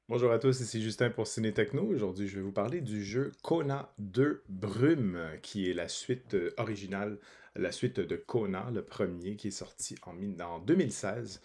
Bonjour à tous, ici Justin pour Ciné Techno. Aujourd'hui, je vais vous parler du jeu Kona 2 Brume, qui est la suite originale, la suite de Kona, le premier, qui est sorti en 2016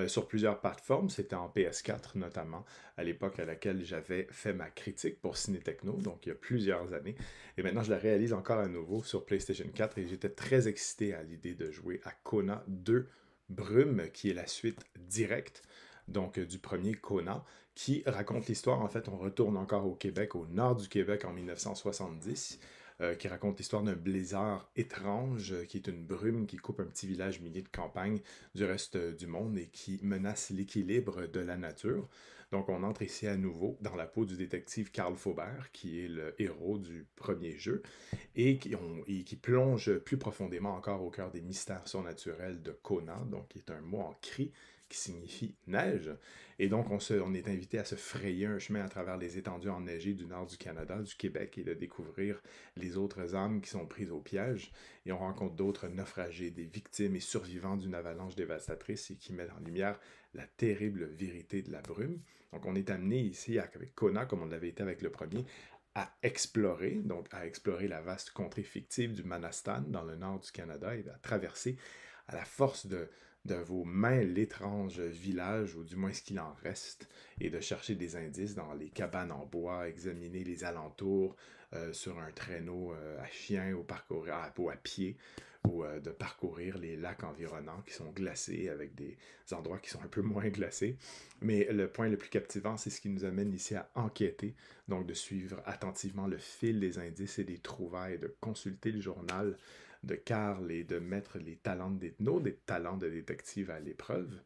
sur plusieurs plateformes. C'était en PS4 notamment, à l'époque à laquelle j'avais fait ma critique pour Ciné Techno, donc il y a plusieurs années. Et maintenant, je la réalise encore à nouveau sur PlayStation 4 et j'étais très excité à l'idée de jouer à Kona 2 Brume, qui est la suite directe du premier Kona qui raconte l'histoire. En fait, on retourne encore au Québec, au nord du Québec en 1970, qui raconte l'histoire d'un blizzard étrange, qui est une brume qui coupe un petit village minier de campagne du reste du monde et qui menace l'équilibre de la nature. Donc, on entre ici à nouveau dans la peau du détective Carl Faubert, qui est le héros du premier jeu, et qui plonge plus profondément encore au cœur des mystères surnaturels de Kona, donc qui est un mot en cri qui signifie neige. Et donc, on est invité à se frayer un chemin à travers les étendues enneigées du nord du Canada, du Québec, et de découvrir les autres âmes qui sont prises au piège. Et on rencontre d'autres naufragés, des victimes et survivants d'une avalanche dévastatrice et qui mettent en lumière la terrible vérité de la brume. Donc, on est amené ici, avec Kona, comme on l'avait été avec le premier, à explorer la vaste contrée fictive du Manastan dans le nord du Canada et à traverser à la force de vos mains l'étrange village, ou du moins ce qu'il en reste, et de chercher des indices dans les cabanes en bois, examiner les alentours sur un traîneau à chien ou à pied, ou de parcourir les lacs environnants qui sont glacés avec des endroits qui sont un peu moins glacés. Mais le point le plus captivant, c'est ce qui nous amène ici à enquêter, donc de suivre attentivement le fil des indices et des trouvailles, de consulter le journal de Carl et de mettre des talents de détective à l'épreuve,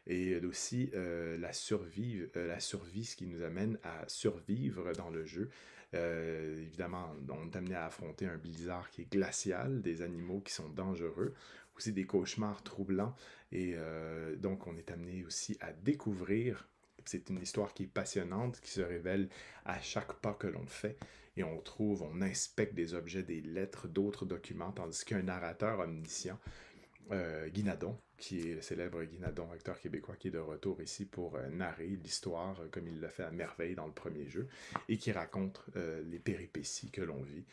et aussi la survie, ce qui nous amène à survivre dans le jeu. Évidemment, on est amené à affronter un blizzard qui est glacial, des animaux qui sont dangereux, aussi des cauchemars troublants, et donc on est amené aussi à découvrir. C'est une histoire qui est passionnante, qui se révèle à chaque pas que l'on fait. Et on inspecte des objets, des lettres, d'autres documents, tandis qu'un narrateur omniscient, Guinadon, qui est le célèbre Guinadon, acteur québécois, qui est de retour ici pour narrer l'histoire comme il l'a fait à merveille dans le premier jeu, et qui raconte les péripéties que l'on vit.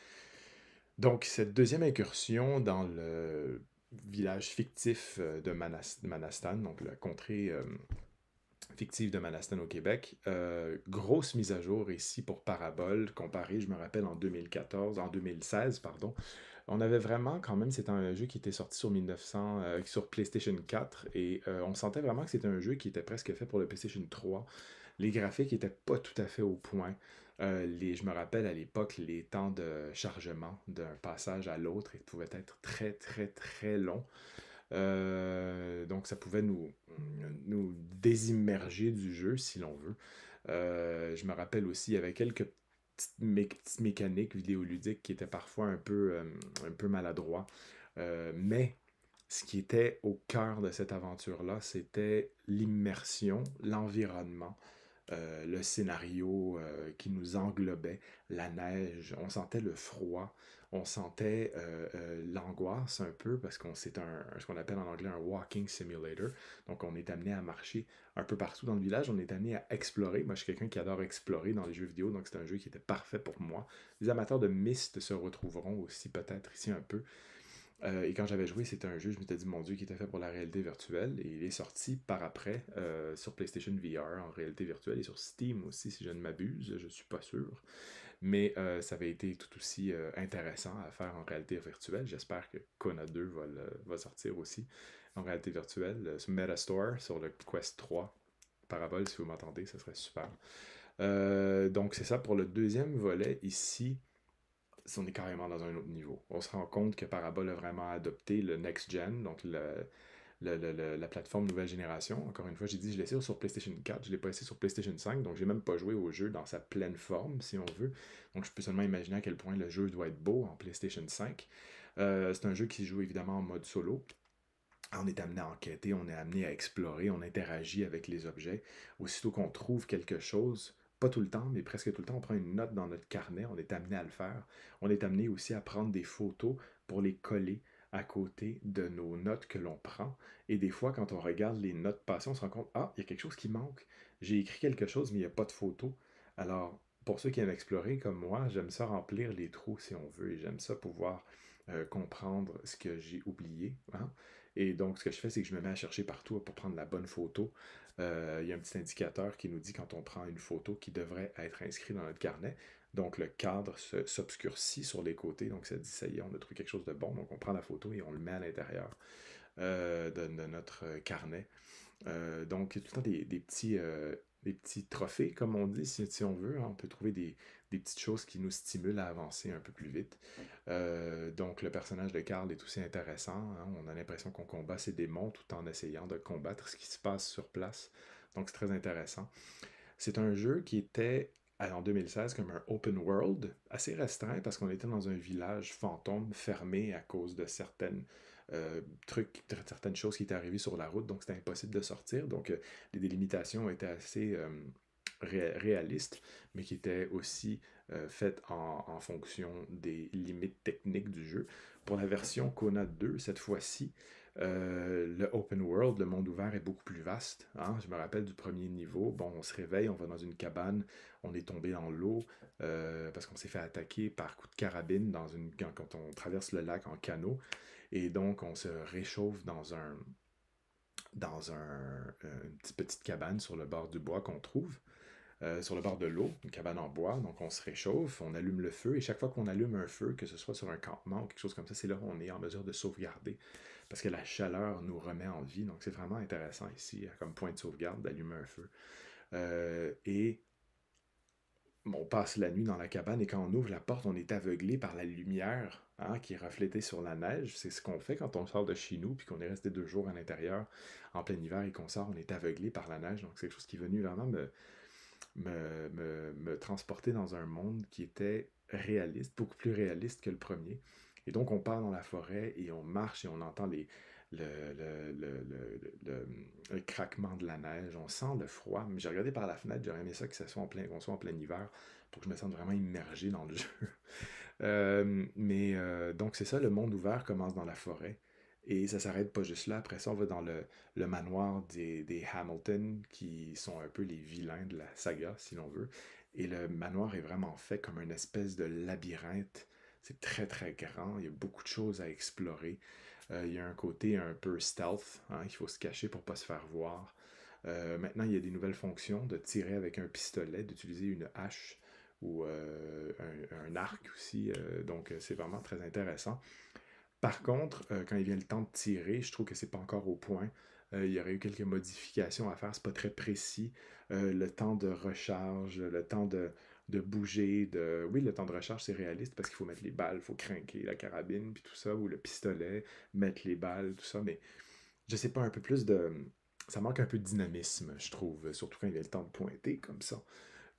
Donc, cette deuxième incursion dans le village fictif de Manastan, donc la contrée fictive de Manastan au Québec. Grosse mise à jour ici pour Parabole, comparé, je me rappelle, en 2016, pardon. On avait vraiment, quand même, c'était un jeu qui était sorti sur 1900, sur PlayStation 4, et on sentait vraiment que c'était un jeu qui était presque fait pour le PlayStation 3. Les graphiques étaient pas tout à fait au point. Je me rappelle à l'époque, les temps de chargement d'un passage à l'autre pouvaient être très, très, très longs. Donc ça pouvait nous désimmerger du jeu si l'on veut. Je me rappelle aussi, il y avait quelques petites mécaniques vidéoludiques qui étaient parfois un peu maladroits. Mais ce qui était au cœur de cette aventure-là, c'était l'immersion, l'environnement, le scénario qui nous englobait, la neige, on sentait le froid, on sentait l'angoisse un peu parce qu'on c'est ce qu'on appelle en anglais un walking simulator. Donc on est amené à marcher un peu partout dans le village, on est amené à explorer. Moi je suis quelqu'un qui adore explorer dans les jeux vidéo, donc c'est un jeu qui était parfait pour moi. Les amateurs de Myst se retrouveront aussi peut-être ici un peu. Et quand j'avais joué, c'était un jeu, je m'étais dit, mon Dieu, qui était fait pour la réalité virtuelle. Et il est sorti par après sur PlayStation VR en réalité virtuelle et sur Steam aussi, si je ne m'abuse, je suis pas sûr. Mais ça avait été tout aussi intéressant à faire en réalité virtuelle. J'espère que Kona 2 va sortir aussi en réalité virtuelle sur Metastore, sur le Quest 3. Parabole, si vous m'entendez, ça serait super. Donc c'est ça pour le deuxième volet ici, on est carrément dans un autre niveau. On se rend compte que Parabole a vraiment adopté le next gen, donc la plateforme nouvelle génération. Encore une fois, j'ai dit, je l'ai essayé sur PlayStation 4, je ne l'ai pas essayé sur PlayStation 5, donc j'ai même pas joué au jeu dans sa pleine forme, si on veut. Donc je peux seulement imaginer à quel point le jeu doit être beau en PlayStation 5. C'est un jeu qui se joue évidemment en mode solo. On est amené à enquêter, on est amené à explorer, on interagit avec les objets. Aussitôt qu'on trouve quelque chose, pas tout le temps, mais presque tout le temps, on prend une note dans notre carnet, on est amené à le faire. On est amené aussi à prendre des photos pour les coller à côté de nos notes que l'on prend. Et des fois, quand on regarde les notes passées, on se rend compte, ah, il y a quelque chose qui manque. j'ai écrit quelque chose, mais il n'y a pas de photo. Alors, pour ceux qui aiment explorer comme moi, j'aime ça remplir les trous si on veut, et j'aime ça pouvoir comprendre ce que j'ai oublié, hein. Et donc, ce que je fais, c'est que je me mets à chercher partout pour prendre la bonne photo. Il y a un petit indicateur qui nous dit quand on prend une photo qui devrait être inscrite dans notre carnet. Donc, le cadre s'obscurcit sur les côtés. Donc, ça dit, ça y est, on a trouvé quelque chose de bon. Donc, on prend la photo et on le met à l'intérieur de notre carnet. Donc, il y a tout le temps des petits trophées, comme on dit, si on veut, hein. On peut trouver des petites choses qui nous stimulent à avancer un peu plus vite. Donc, le personnage de Karl est aussi intéressant, hein. On a l'impression qu'on combat ses démons tout en essayant de combattre ce qui se passe sur place. Donc, c'est très intéressant. C'est un jeu qui était en 2016 comme un open world assez restreint parce qu'on était dans un village fantôme fermé à cause de certaines choses qui étaient arrivées sur la route, donc c'était impossible de sortir. Donc les délimitations étaient assez réalistes, mais qui étaient aussi faites en fonction des limites techniques du jeu. Pour la version Kona 2, cette fois-ci, le open world, le monde ouvert est beaucoup plus vaste, hein. Je me rappelle du premier niveau. Bon, on se réveille, on va dans une cabane, on est tombé dans l'eau parce qu'on s'est fait attaquer par coup de carabine quand on traverse le lac en canot. Et donc, on se réchauffe une petite cabane sur le bord du bois qu'on trouve. Sur le bord de l'eau, une cabane en bois, donc on se réchauffe, on allume le feu, et chaque fois qu'on allume un feu, que ce soit sur un campement ou quelque chose comme ça, c'est là où on est en mesure de sauvegarder, parce que la chaleur nous remet en vie, donc c'est vraiment intéressant ici, comme point de sauvegarde, d'allumer un feu. Et on passe la nuit dans la cabane, et quand on ouvre la porte, on est aveuglé par la lumière, hein, qui est reflétée sur la neige. C'est ce qu'on fait quand on sort de chez nous, puis qu'on est resté 2 jours à l'intérieur en plein hiver, et qu'on sort, on est aveuglé par la neige, donc c'est quelque chose qui est venu vraiment me transporter dans un monde qui était réaliste, beaucoup plus réaliste que le premier. Et donc, on part dans la forêt et on marche et on entend le, le, le, le- le craquement de la neige, on sent le froid. Mais j'ai regardé par la fenêtre, j'aurais aimé ça qu'on soit en plein hiver pour que je me sente vraiment immergé dans le jeu. Donc, c'est ça, le monde ouvert commence dans la forêt. Et ça s'arrête pas juste là. Après ça, on va dans le manoir des Hamilton, qui sont un peu les vilains de la saga, si l'on veut. Et le manoir est vraiment fait comme une espèce de labyrinthe. C'est très très grand, il y a beaucoup de choses à explorer. Il y a un côté un peu stealth, hein, il faut se cacher pour pas se faire voir. Maintenant, il y a des nouvelles fonctions de tirer avec un pistolet, d'utiliser une hache ou un arc aussi. Donc, c'est vraiment très intéressant. Par contre, quand il vient le temps de tirer, je trouve que c'est pas encore au point. Il y aurait eu quelques modifications à faire, c'est pas très précis. Le temps de recharge, le temps de bouger, Oui, le temps de recharge, c'est réaliste parce qu'il faut mettre les balles, il faut craquer la carabine, puis tout ça, ou le pistolet, mettre les balles, tout ça, mais je sais pas, un peu plus de... Ça manque un peu de dynamisme, je trouve, surtout quand il vient le temps de pointer, comme ça.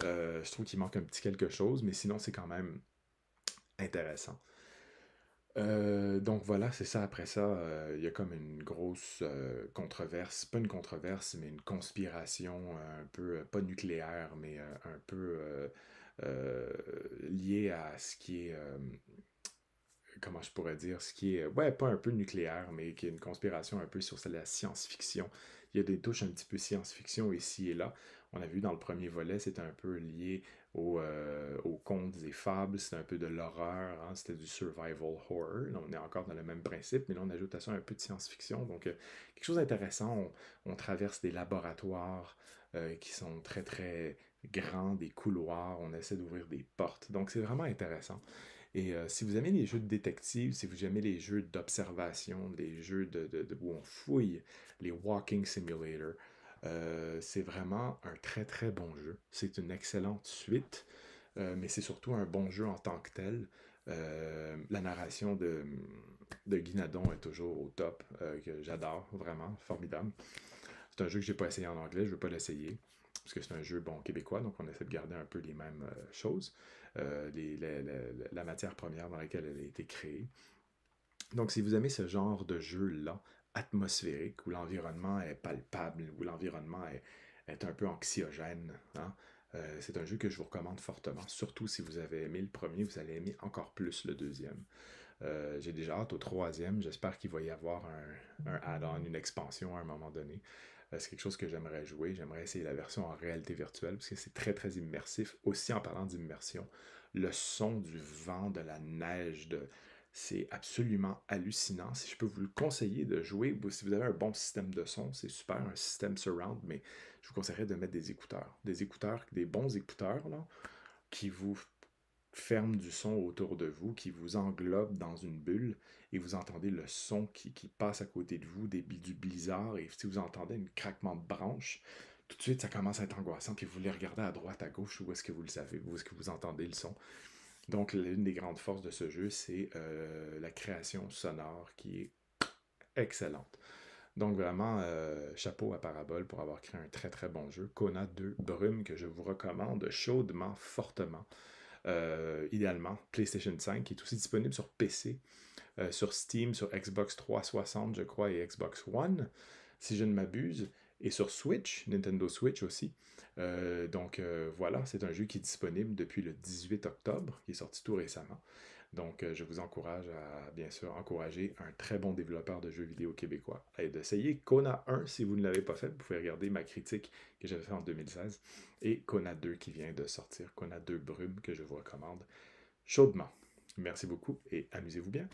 Je trouve qu'il manque un petit quelque chose, mais sinon, c'est quand même intéressant. Donc voilà, c'est ça. Après ça, il y a comme une grosse controverse, pas une controverse, mais une conspiration un peu, pas nucléaire, mais un peu euh, liée à ce qui est, comment je pourrais dire, ce qui est, ouais, pas un peu nucléaire, mais qui est une conspiration un peu sur la science-fiction. Il y a des touches un petit peu science-fiction ici et là. On a vu dans le premier volet, c'était un peu lié aux contes et fables, c'était un peu de l'horreur, hein, c'était du survival horror. Là, on est encore dans le même principe, mais là, on ajoute à ça un peu de science-fiction. Donc, quelque chose d'intéressant. On traverse des laboratoires qui sont très, très grands, des couloirs, on essaie d'ouvrir des portes. Donc, c'est vraiment intéressant. Et si vous aimez les jeux de détective, si vous aimez les jeux d'observation, les jeux où on fouille, les walking simulator, c'est vraiment un très très bon jeu. C'est une excellente suite, mais c'est surtout un bon jeu en tant que tel. La narration de Guy Nadon est toujours au top, que j'adore, vraiment, formidable. C'est un jeu que j'ai pas essayé en anglais, je veux pas l'essayer, parce que c'est un jeu bon québécois, donc on essaie de garder un peu les mêmes choses, la matière première dans laquelle elle a été créée. Donc si vous aimez ce genre de jeu-là, atmosphérique, où l'environnement est palpable, où l'environnement est un peu anxiogène, hein, c'est un jeu que je vous recommande fortement, surtout si vous avez aimé le premier, vous allez aimer encore plus le deuxième. J'ai déjà hâte au troisième. J'espère qu'il va y avoir un add-on, une expansion à un moment donné. C'est quelque chose que j'aimerais jouer. J'aimerais essayer la version en réalité virtuelle parce que c'est très, très immersif. Aussi, en parlant d'immersion, le son du vent, de la neige, c'est absolument hallucinant. Si je peux vous le conseiller de jouer, si vous avez un bon système de son, c'est super, un système surround, mais je vous conseillerais de mettre des écouteurs. Des écouteurs, des bons écouteurs, là, qui vous ferment du son autour de vous, qui vous englobe dans une bulle, et vous entendez le son qui passe à côté de vous, du blizzard, et si vous entendez un craquement de branches, tout de suite ça commence à être angoissant, puis vous voulez regarder à droite, à gauche, où est-ce que vous le savez, où est-ce que vous entendez le son. Donc l'une des grandes forces de ce jeu, c'est la création sonore qui est excellente. Donc vraiment, chapeau à Parabole pour avoir créé un très très bon jeu. Kona 2 Brume que je vous recommande chaudement, fortement. Idéalement, PlayStation 5 qui est aussi disponible sur PC, sur Steam, sur Xbox 360 je crois et Xbox One, si je ne m'abuse, et sur Switch, Nintendo Switch aussi. Voilà, c'est un jeu qui est disponible depuis le 18 octobre, qui est sorti tout récemment. Donc, je vous encourage à, bien sûr, encourager un très bon développeur de jeux vidéo québécois et d'essayer Kona 1 si vous ne l'avez pas fait. Vous pouvez regarder ma critique que j'avais faite en 2016 et Kona 2 qui vient de sortir, Kona 2 Brume que je vous recommande chaudement. Merci beaucoup et amusez-vous bien.